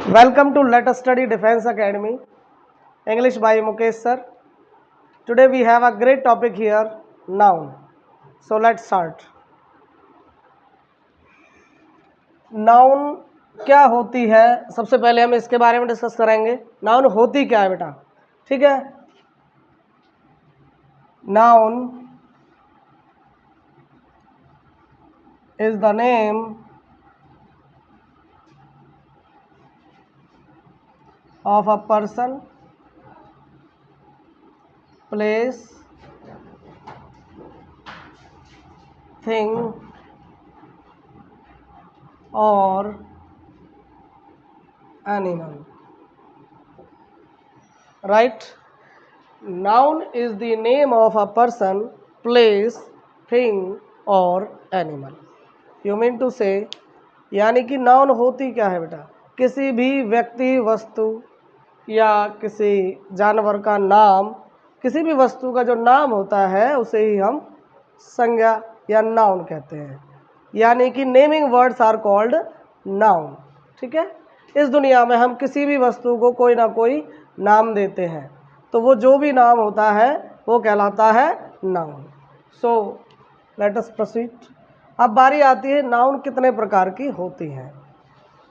Welcome to Let Us Study Defense Academy, English by Mukesh sir. Today we have a great topic here, noun. So let's start. Noun क्या होती है, सबसे पहले हम इसके बारे में डिस्कस करेंगे. नाउन होती क्या है बेटा, ठीक है. Noun is the name of a person, place, thing or animal. Right? Noun is the name of a person, place, thing or animal. You mean to say, यानी कि नाउन होती क्या है बेटा, किसी भी व्यक्ति, वस्तु या किसी जानवर का नाम, किसी भी वस्तु का जो नाम होता है उसे ही हम संज्ञा या नाउन कहते हैं. यानी कि naming words are called noun. ठीक है. इस दुनिया में हम किसी भी वस्तु को कोई ना कोई नाम देते हैं, तो वो जो भी नाम होता है वो कहलाता है नाउन. सो लेट अस प्रोसीड. अब बारी आती है नाउन कितने प्रकार की होती हैं.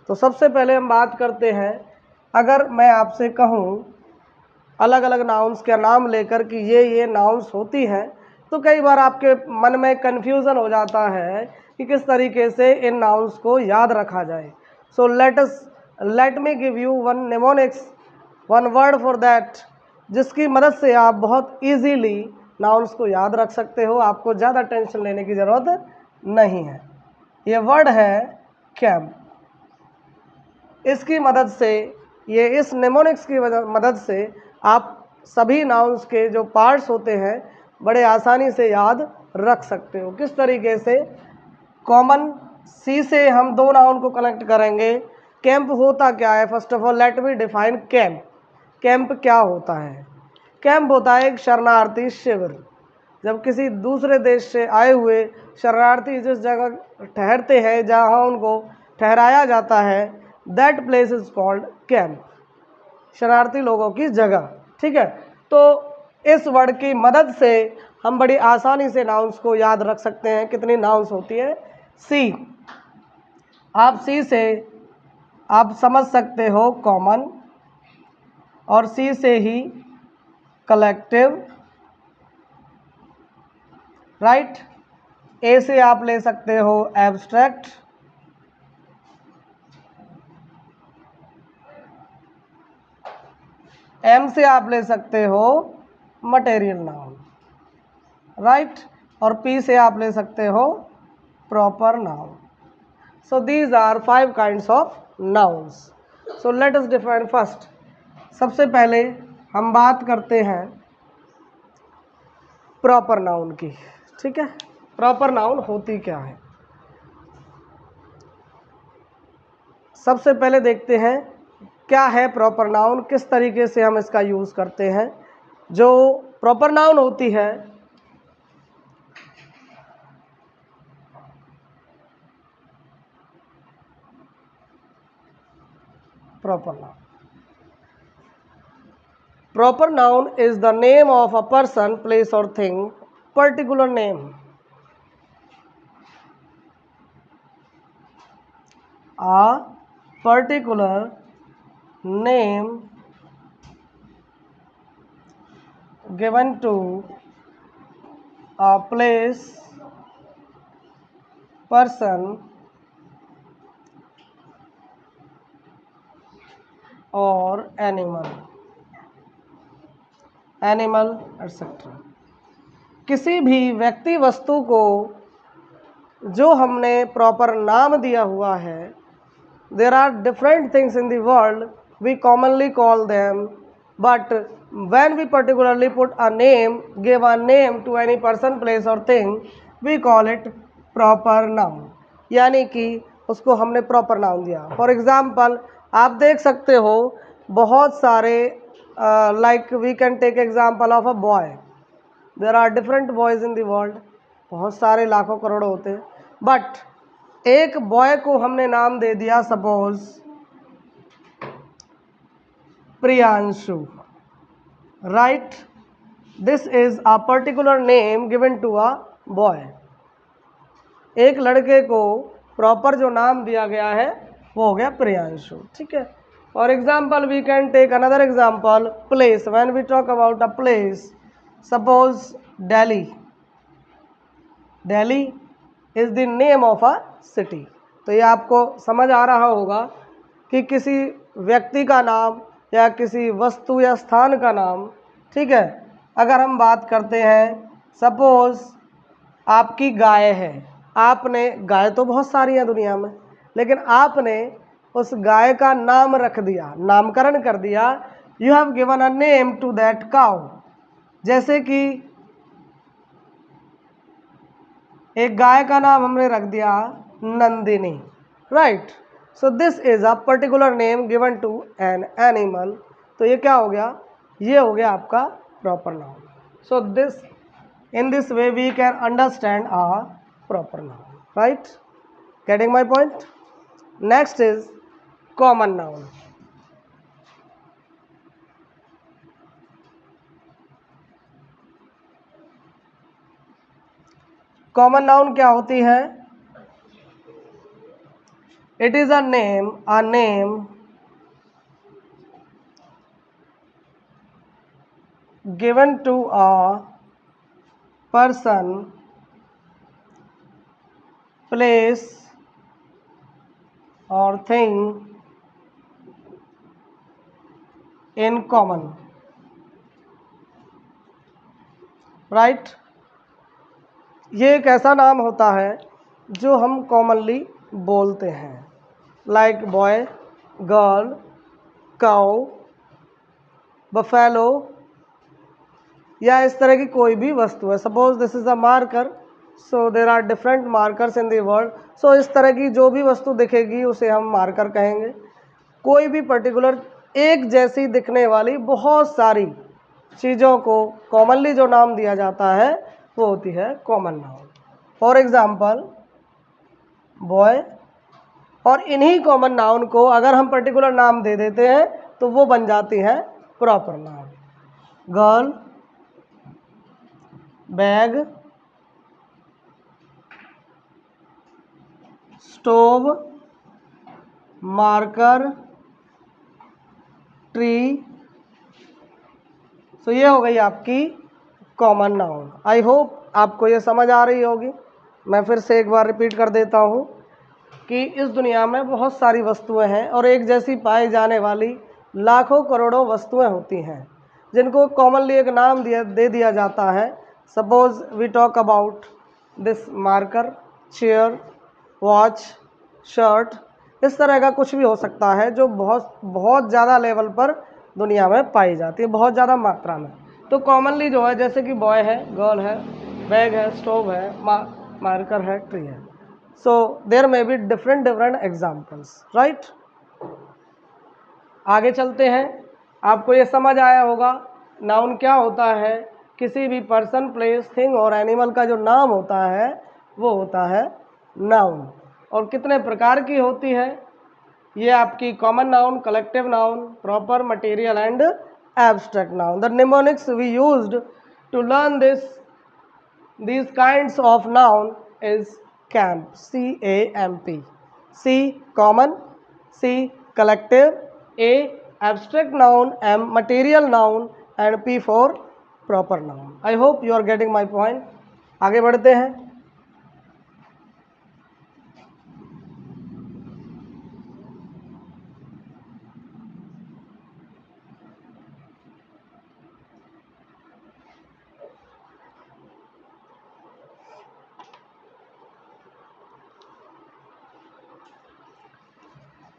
तो सबसे पहले हम बात करते हैं, अगर मैं आपसे कहूँ अलग अलग नाउन्स का नाम लेकर कि ये नाउन्स होती हैं, तो कई बार आपके मन में कन्फ्यूज़न हो जाता है कि किस तरीके से इन नाउन्स को याद रखा जाए. So let me give you one mnemonics, one word for that, जिसकी मदद से आप बहुत इजीली नाउन्स को याद रख सकते हो. आपको ज़्यादा टेंशन लेने की ज़रूरत नहीं है. ये वर्ड है कैंप. इसकी मदद से, ये इस नेमोनिक्स की मदद से आप सभी नाउन्स के जो पार्ट्स होते हैं बड़े आसानी से याद रख सकते हो. किस तरीके से, कॉमन सी से हम दो नाउन को कनेक्ट करेंगे. कैंप होता क्या है, first of all let me define camp. Camp क्या होता है? कैंप होता है एक शरणार्थी शिविर. जब किसी दूसरे देश से आए हुए शरणार्थी जिस जगह ठहरते हैं, जहाँ उनको ठहराया जाता है, that place is called camp. शरणार्थी लोगों की जगह. ठीक है. तो इस वर्ड की मदद से हम बड़ी आसानी से नाउन्स को याद रख सकते हैं. कितनी नाउन्स होती है? सी. आप सी से आप समझ सकते हो कॉमन, और सी से ही कलेक्टिव. राइट. ए से आप ले सकते हो एब्स्ट्रैक्ट. एम से आप ले सकते हो मटेरियल नाउन. राइट. और पी से आप ले सकते हो proper noun. So these are 5 kinds of nouns. So let us define first. सबसे पहले हम बात करते हैं प्रॉपर नाउन की. ठीक है. प्रॉपर नाउन होती क्या है, सबसे पहले देखते हैं क्या है प्रॉपर नाउन, किस तरीके से हम इसका यूज़ करते हैं. जो प्रॉपर नाउन होती है, proper noun is the name of a person, place or thing. Particular name. A particular name given to a place, person or animal etc. किसी भी व्यक्ति, वस्तु को जो हमने प्रॉपर नाम दिया हुआ है, there are different things in the world, we commonly call them, but when we particularly put a name, give a name to any person, place or thing, we call it proper noun. यानी कि उसको हमने proper noun दिया. For example आप देख सकते हो बहुत सारे, like we can take example of a boy. There are different boys in the world. बहुत सारे लाखों करोड़ों होते हैं, बट एक बॉय को हमने नाम दे दिया, suppose Priyanshu, right. This is a particular name given to a boy. एक लड़के को प्रॉपर जो नाम दिया गया है वो हो गया प्रियांशु, ठीक है। For example we can take another example, place. When we talk about a place, suppose Delhi, Delhi is the name of a city. तो ये आपको समझ आ रहा होगा कि किसी व्यक्ति का नाम या किसी वस्तु या स्थान का नाम, ठीक है। अगर हम बात करते हैं, सपोज आपकी गाय है, आपने, गाय तो बहुत सारी है दुनिया में, लेकिन आपने उस गाय का नाम रख दिया, नामकरण कर दिया। You have given a name to that cow. जैसे कि एक गाय का नाम हमने रख दिया Nandini, right. So this is a particular name given to an animal. तो ये क्या हो गया, ये हो गया आपका proper noun. So this, in this way we can understand a proper noun, right? Getting my point? Next is common noun. Common noun क्या होती है? It is a name given to a person, place or thing in common, right? ये एक ऐसा नाम होता है जो हम कॉमनली बोलते हैं, like boy, girl, cow, buffalo, या इस तरह की कोई भी वस्तु है। Suppose this is a marker, so there are different markers in the world. So इस तरह की जो भी वस्तु दिखेगी उसे हम मार्कर कहेंगे। कोई भी पर्टिकुलर एक जैसी दिखने वाली बहुत सारी चीज़ों को कॉमनली जो नाम दिया जाता है वो होती है common noun. For example boy, और इन्हीं कॉमन नाउन को अगर हम पर्टिकुलर नाम दे देते हैं तो वो बन जाती है proper noun. Girl, bag, stove, marker, tree. तो ये हो गई आपकी कॉमन नाउन। आई होप आपको ये समझ आ रही होगी। मैं फिर से एक बार रिपीट कर देता हूँ कि इस दुनिया में बहुत सारी वस्तुएं हैं और एक जैसी पाई जाने वाली लाखों करोड़ों वस्तुएं होती हैं जिनको कॉमनली एक नाम दे दिया जाता है। Suppose we talk about this marker, chair, watch, shirt, इस तरह का कुछ भी हो सकता है जो बहुत बहुत ज़्यादा लेवल पर दुनिया में पाई जाती है, बहुत ज़्यादा मात्रा में। तो कॉमनली जो है, जैसे कि बॉय है, गर्ल है, बैग है, स्टोव है, मार्कर है, ट्री है। So there may be different examples, right. आगे चलते हैं। आपको ये समझ आया होगा नाउन क्या होता है। किसी भी पर्सन, प्लेस, थिंग और एनिमल का जो नाम होता है वो होता है नाउन। और कितने प्रकार की होती है ये आपकी common noun, collective noun, proper, material and abstract noun. The mnemonics we used to learn these kinds of noun is CAMP, C-A-M-P. C common, C collective, A abstract noun, M material noun and P for proper noun. I hope you are getting my point. आगे बढ़ते हैं।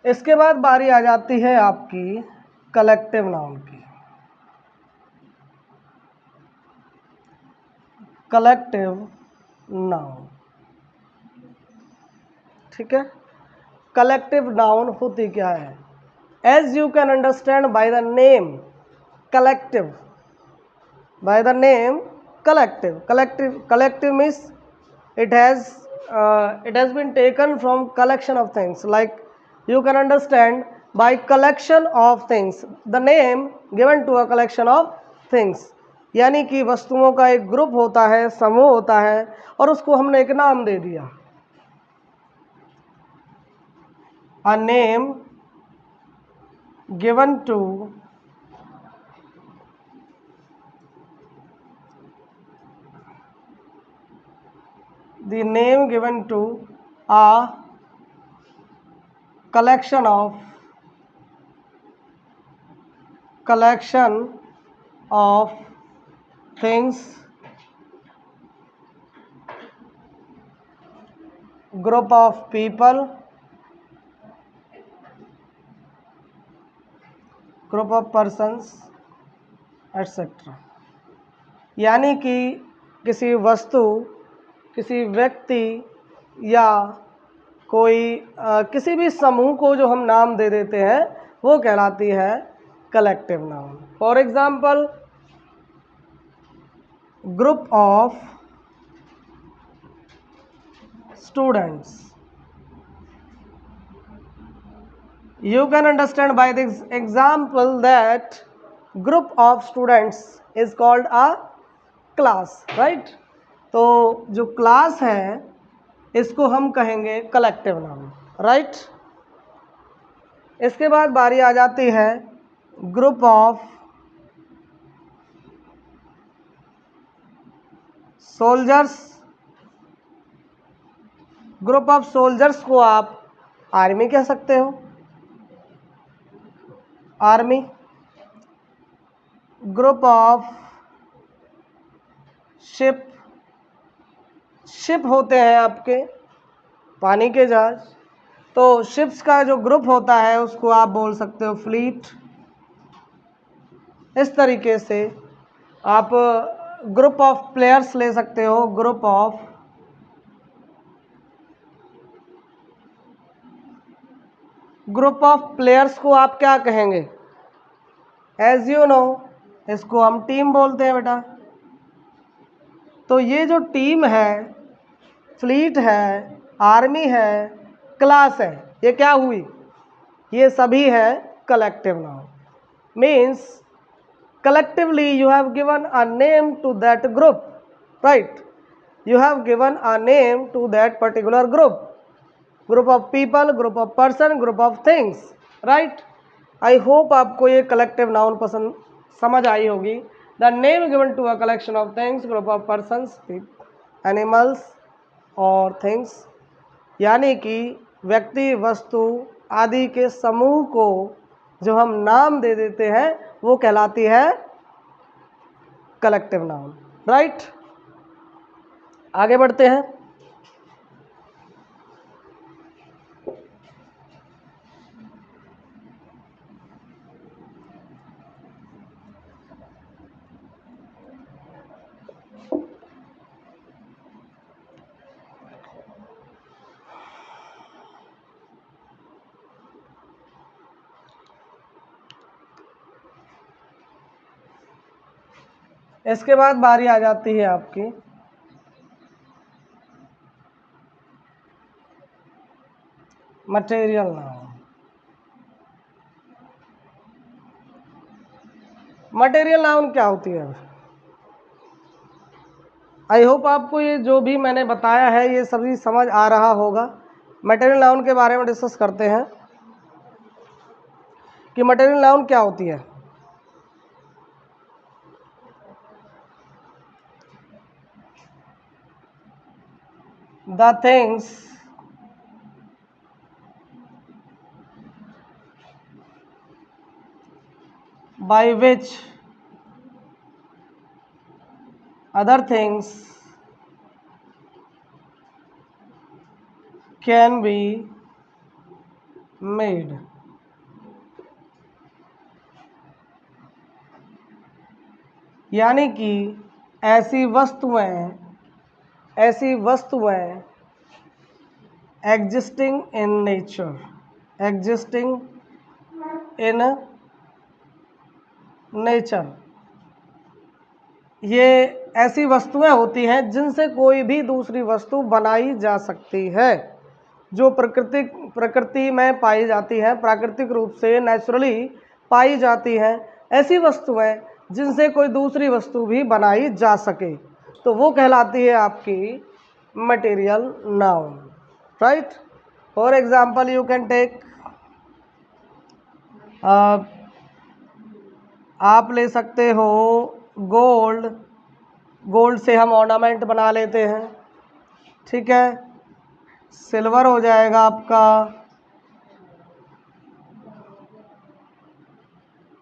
इसके बाद बारी आ जाती है आपकी collective noun की। कलेक्टिव नाउन, ठीक है। कलेक्टिव नाउन होती क्या है? As you can understand by the name collective, by the name collective means it has been taken from collection of things. Like you can understand by collection of things, the name given to a collection of things, यानी कि वस्तुओं का एक group होता है, समूह होता है, और उसको हमने एक नाम दे दिया। A name given to the name given to a collection of things, group of people, group of persons, etc. यानी कि किसी वस्तु, किसी व्यक्ति या कोई किसी भी समूह को जो हम नाम दे देते हैं वो कहलाती है collective noun. For example, group of students. You can understand by this example that group of students is called a class, right? तो जो क्लास है इसको हम कहेंगे कलेक्टिव नाउन, राइट? इसके बाद बारी आ जाती है group of soldiers. Group of soldiers को आप आर्मी कह सकते हो, army. Group of ship, ship होते हैं आपके पानी के जहाज, तो शिप्स का जो ग्रुप होता है उसको आप बोल सकते हो फ्लीट। इस तरीके से आप ग्रुप ऑफ प्लेयर्स ले सकते हो, ग्रुप ऑफ प्लेयर्स को आप क्या कहेंगे? एज यू नो इसको हम टीम बोलते हैं बेटा। तो ये जो टीम है, फ्लीट है, आर्मी है, क्लास है, ये क्या हुई? ये सभी है collective noun. Means collectively you have given a name to that group, right? You have given a name to that particular group, group of people, group of person, group of things, right? I hope आपको ये collective noun पसंद समझ आई होगी। The name given to a collection of things, group of persons, animals और things, यानी कि व्यक्ति, वस्तु आदि के समूह को जो हम नाम दे देते हैं वो कहलाती है कलेक्टिव नाउन, राइट? आगे बढ़ते हैं। इसके बाद बारी आ जाती है आपकी मटेरियल नाउन। मटेरियल नाउन क्या होती है? आई होप आपको ये जो भी मैंने बताया है ये सभी समझ आ रहा होगा। मटेरियल नाउन के बारे में डिस्कस करते हैं कि मटेरियल नाउन क्या होती है। The things by which other things can be made। यानी कि ऐसी वस्तुएं एग्जिस्टिंग इन नेचर, ये ऐसी वस्तुएं होती हैं जिनसे कोई भी दूसरी वस्तु बनाई जा सकती है। जो प्रकृति में पाई जाती हैं, प्राकृतिक रूप से नेचुरली पाई जाती हैं, ऐसी वस्तुएं जिनसे कोई दूसरी वस्तु भी बनाई जा सके, तो वो कहलाती है आपकी material noun, right. For example you can take, आप ले सकते हो गोल्ड। गोल्ड से हम ऑर्नामेंट बना लेते हैं, ठीक है। सिल्वर हो जाएगा आपका,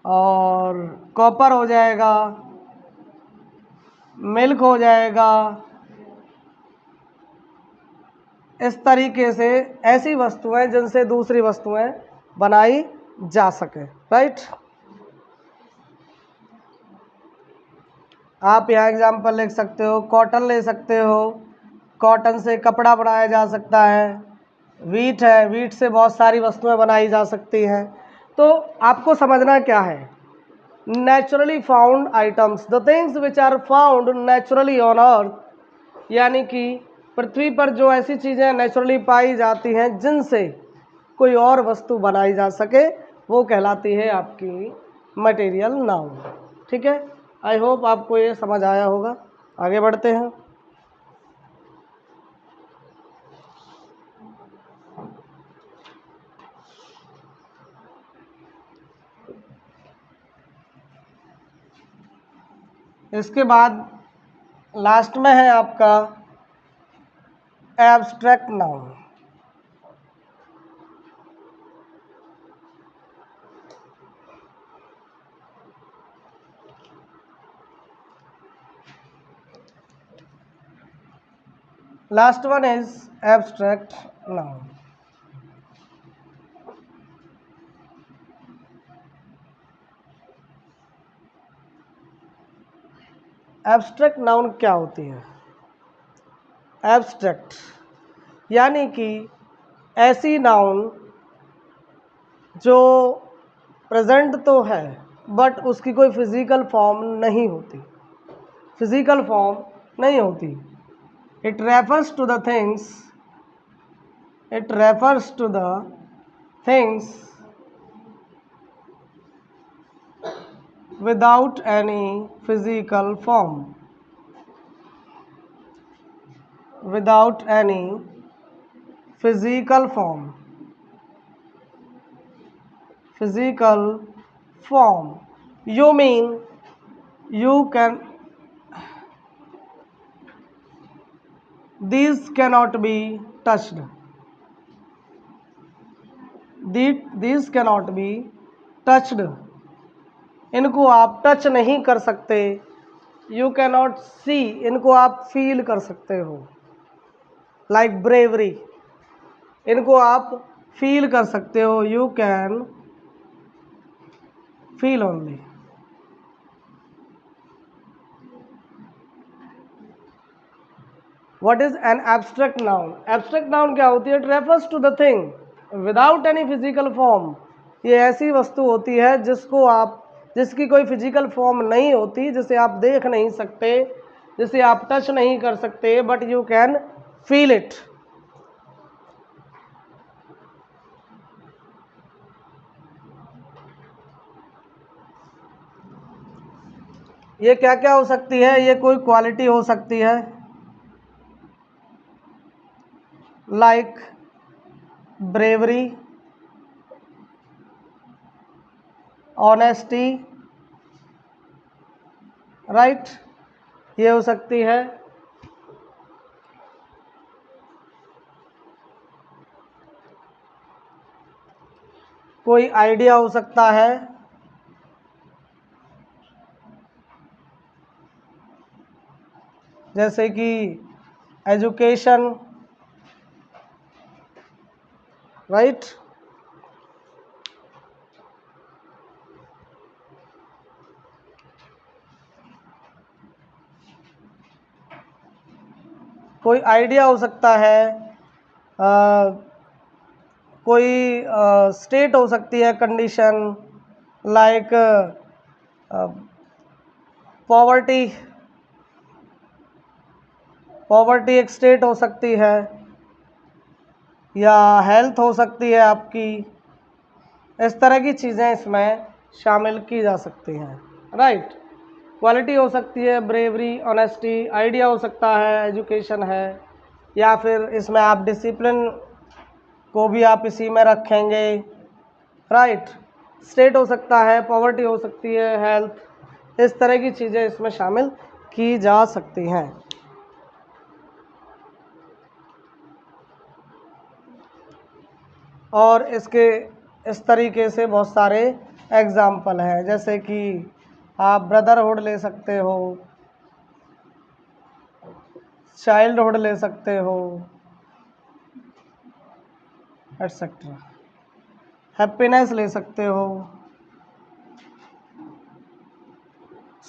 और कॉपर हो जाएगा, मिल्क हो जाएगा। इस तरीके से ऐसी वस्तुएं जिनसे दूसरी वस्तुएं बनाई जा सके, राइट। आप यहाँ एग्जाम्पल लिख सकते हो, कॉटन ले सकते हो, कॉटन से कपड़ा बनाया जा सकता है। वीट है, वीट से बहुत सारी वस्तुएं बनाई जा सकती हैं। तो आपको समझना क्या है, naturally found items, the things which are found naturally on earth, यानी कि पृथ्वी पर जो ऐसी चीज़ें नेचुरली पाई जाती हैं जिनसे कोई और वस्तु बनाई जा सके, वो कहलाती है आपकी मटेरियल नाउन, ठीक है। आई होप आपको ये समझ आया होगा। आगे बढ़ते हैं। इसके बाद लास्ट में है आपका abstract noun. Last one is abstract noun. Abstract noun क्या होती है? एब्स्ट्रैक्ट यानी कि ऐसी नाउन जो प्रेजेंट तो है बट उसकी कोई फिजिकल फॉर्म नहीं होती, फिजिकल फॉर्म नहीं होती। It refers to the things, it refers to the things without any physical form, without any physical form, physical form, you mean you can, these cannot be touched, these cannot be touched, इनको आप touch नहीं कर सकते। You cannot see, इनको आप feel कर सकते हो। लाइक ब्रेवरी, इनको आप फील कर सकते हो। You can feel only. What is an abstract noun? Abstract noun क्या होती है? It refers to the thing without any physical form. ये ऐसी वस्तु होती है जिसको आप, जिसकी कोई फिजिकल फॉर्म नहीं होती, जिसे आप देख नहीं सकते, जिसे आप टच नहीं कर सकते, but you can feel it. ये क्या क्या हो सकती है? ये कोई क्वालिटी हो सकती है, लाइक ब्रेवरी, ऑनेस्टी, राइट, ये हो सकती है। कोई आइडिया हो सकता है, जैसे कि एजुकेशन, राइट। कोई आइडिया हो सकता है, कोई स्टेट हो सकती है, कंडीशन, लाइक पॉवर्टी, पॉवर्टी एक स्टेट हो सकती है। या हेल्थ हो सकती है आपकी, इस तरह की चीज़ें इसमें शामिल की जा सकती हैं, राइट। क्वालिटी हो सकती है ब्रेवरी, ऑनेस्टी, आइडिया हो सकता है, एजुकेशन है, या फिर इसमें आप डिसिप्लिन को भी आप इसी में रखेंगे, राइट। स्टेट हो सकता है, पॉवर्टी हो सकती है, हेल्थ, इस तरह की चीज़ें इसमें शामिल की जा सकती हैं। और इसके इस तरीके से बहुत सारे एग्जाम्पल हैं, जैसे कि आप ब्रदरहुड ले सकते हो, चाइल्डहुड ले सकते हो, एटसेट्रा। हैप्पीनेस ले सकते हो।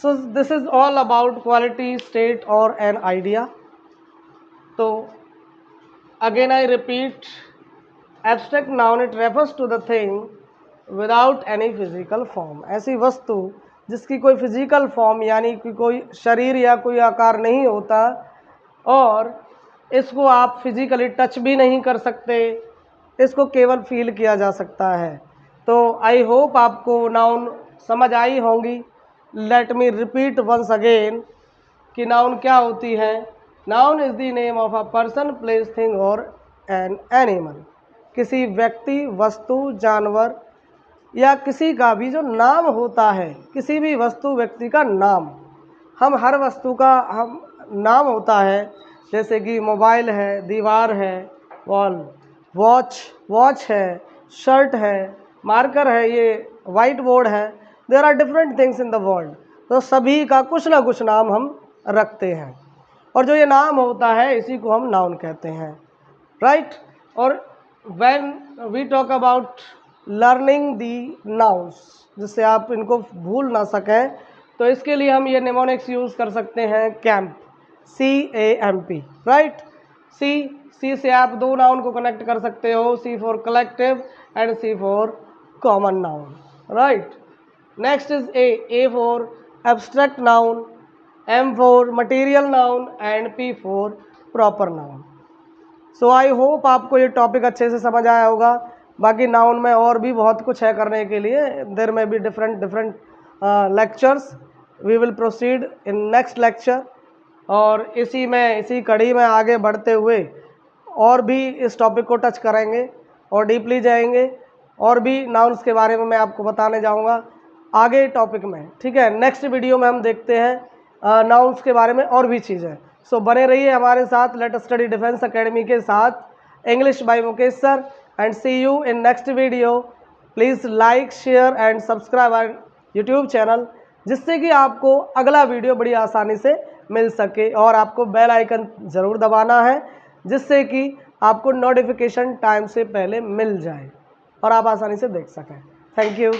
So this is all about quality, state और एन आइडिया। तो again I repeat, abstract noun it refers to the thing without any physical form. ऐसी वस्तु जिसकी कोई फिजिकल फॉर्म यानी कि कोई शरीर या कोई आकार नहीं होता और इसको आप फिजिकली टच भी नहीं कर सकते, इसको केवल फील किया जा सकता है। तो आई होप आपको नाउन समझ आई होंगी। Let me repeat once again कि नाउन क्या होती है। Noun is the name of a person, place, thing और एन एनिमल। किसी व्यक्ति, वस्तु, जानवर या किसी का भी जो नाम होता है, किसी भी वस्तु व्यक्ति का नाम, हम हर वस्तु का हम नाम होता है, जैसे कि मोबाइल है, दीवार है, वॉल, वॉच है, शर्ट है, मार्कर है, ये वाइट बोर्ड है। There are different things in the world. तो सभी का कुछ ना कुछ नाम हम रखते हैं और जो ये नाम होता है इसी को हम नाउन कहते हैं, राइट। और when we talk about learning the nouns, जिससे आप इनको भूल ना सकें, तो इसके लिए हम ये निमोनिक्स यूज़ कर सकते हैं, कैंप, CAMP, राइट। सी से आप दो नाउन को कनेक्ट कर सकते हो, C for collective and C for common noun, right. Next is A for abstract noun, M for material noun and P for proper noun. So I hope आपको ये topic अच्छे से समझ आया होगा। बाकी नाउन में और भी बहुत कुछ है करने के लिए, देयर में भी different lectures, we will proceed in next lecture. और इसी कड़ी में आगे बढ़ते हुए और भी इस टॉपिक को टच करेंगे और डीपली जाएंगे, और भी नाउन्स के बारे में मैं आपको बताने जाऊंगा आगे टॉपिक में, ठीक है। नेक्स्ट वीडियो में हम देखते हैं नाउन्स के बारे में और भी चीज़ें। सो बने रहिए हमारे साथ लेट स्टडी डिफेंस एकेडमी के साथ, English by Mukesh sir, and see you in next video. Please like, share and subscribe our YouTube channel, जिससे कि आपको अगला वीडियो बड़ी आसानी से मिल सके, और आपको बेल आइकन ज़रूर दबाना है जिससे कि आपको नोटिफिकेशन टाइम से पहले मिल जाए और आप आसानी से देख सकें। Thank you.